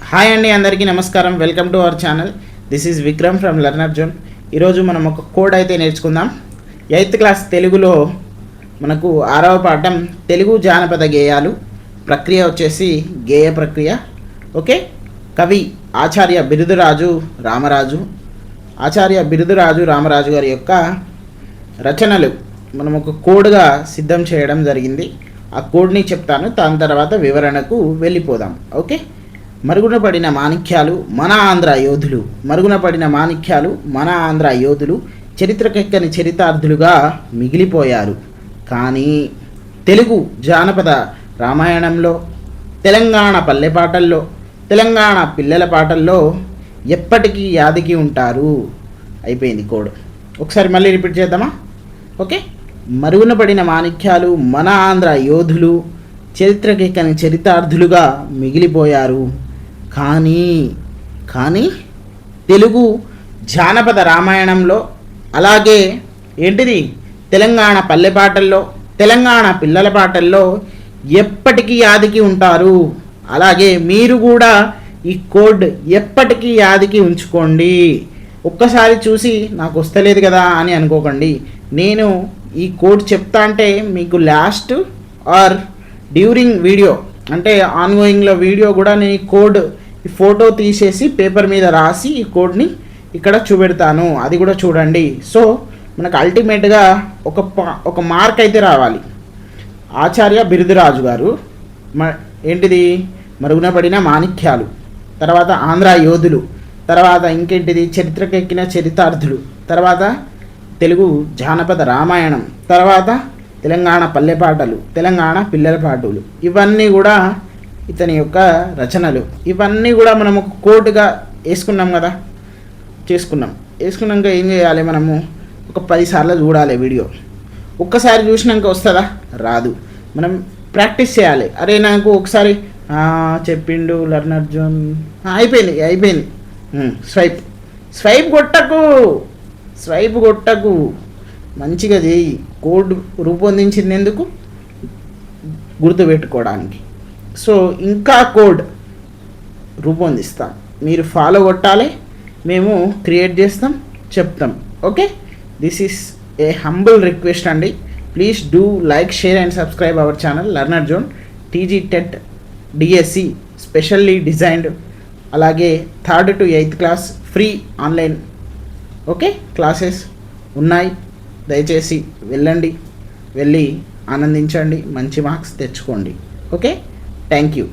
Hi అండి, అందరికీ నమస్కారం. Welcome to our channel. This is Vikram from learner zone. ఈరోజు మనం ఒక కోడ్ అయితే నేర్చుకుందాం. 8th క్లాస్ తెలుగులో మనకు 6వ పాఠం తెలుగు జానపద గేయాలు. ప్రక్రియ వచ్చేసి గేయ ప్రక్రియ. ఓకే. కవి ఆచార్య బిరుదురాజు రామరాజు గారి యొక్క రచనలు మనం ఒక కోడ్గా సిద్ధం చేయడం జరిగింది. ఆ కోడ్ని చెప్తాను, దాని తర్వాత వివరణకు వెళ్ళిపోదాం. ఓకే. మరుగున పడిన మాణిక్యాలు మన ఆంధ్ర యోధులు చరిత్రకెక్కని చరితార్థులుగా మిగిలిపోయారు. కానీ తెలుగు జానపద రామాయణంలో, తెలంగాణ పల్లె పాటల్లో, తెలంగాణ పిల్లల పాటల్లో ఎప్పటికీ యాదికి ఉంటారు. అయిపోయింది కోడ్. ఒకసారి మళ్ళీ రిపీట్ చేద్దామా? ఓకే. మరుగున పడిన మాణిక్యాలు మన ఆంధ్ర యోధులు చరిత్రకెక్కని చరితార్థులుగా మిగిలిపోయారు. కానీ తెలుగు జానపద రామాయణంలో, అలాగే ఏంటిది తెలంగాణ పల్లె పాటల్లో, తెలంగాణ పిల్లల పాటల్లో ఎప్పటికీ యాదికి ఉంటారు. అలాగే మీరు కూడా ఈ కోడ్ ఎప్పటికీ యాదికి ఉంచుకోండి. ఒక్కసారి చూసి నాకు వస్తలేదు కదా అని అనుకోకండి. నేను ఈ కోడ్ చెప్తా అంటే మీకు లాస్ట్ ఆర్ డ్యూరింగ్ వీడియో అంటే ఆన్గోయింగ్లో వీడియో కూడా నేను ఈ కోడ్ ఈ ఫోటో తీసేసి పేపర్ మీద రాసి ఈ కోడ్ని ఇక్కడ చూపెడతాను, అది కూడా చూడండి. సో మనకు అల్టిమేట్గా ఒక మార్క్ అయితే రావాలి. ఆచార్య బిరుదురాజు గారు ఏంటిది మరుగున పడిన మాణిక్యాలు, తర్వాత ఆంధ్ర యోధులు, తర్వాత ఇంకేంటిది చరిత్రకెక్కిన చరితార్థులు, తర్వాత తెలుగు జానపద రామాయణం, తర్వాత తెలంగాణ పల్లె పాటలు, తెలంగాణ పిల్లల పాటలు, ఇవన్నీ కూడా ఇతని యొక్క రచనలు. ఇవన్నీ కూడా మనం ఒక కోడ్గా వేసుకున్నాం కదా, వేసుకున్నాక ఏం చేయాలి, మనము ఒక 10 సార్లు చూడాలి వీడియో. ఒక్కసారి చూసినాక వస్తుందా? రాదు. మనం ప్రాక్టీస్ చేయాలి. అరే నాకు ఒకసారి చెప్పిండు లెర్నర్ జోన్, అయిపోయింది. స్వైప్ కొట్టకు, మంచిగా చేయి. కోడ్ రూపొందించింది ఎందుకు? గుర్తుపెట్టుకోవడానికి. సో ఇంకా కోడ్ రూపొందిస్తాం, మీరు ఫాలో కొట్టాలి, మేము క్రియేట్ చేస్తాం, చెప్తాం. Okay. This is a humble request అండి. Please do like, share and subscribe our channel Learner Zone. TG TET DSC specially designed, అలాగే 3rd to 8th class free online okay classes ఉన్నాయి. దయచేసి వెళ్ళి ఆనందించండి, మంచి మార్క్స్ తెచ్చుకోండి. ఓకే. Thank you.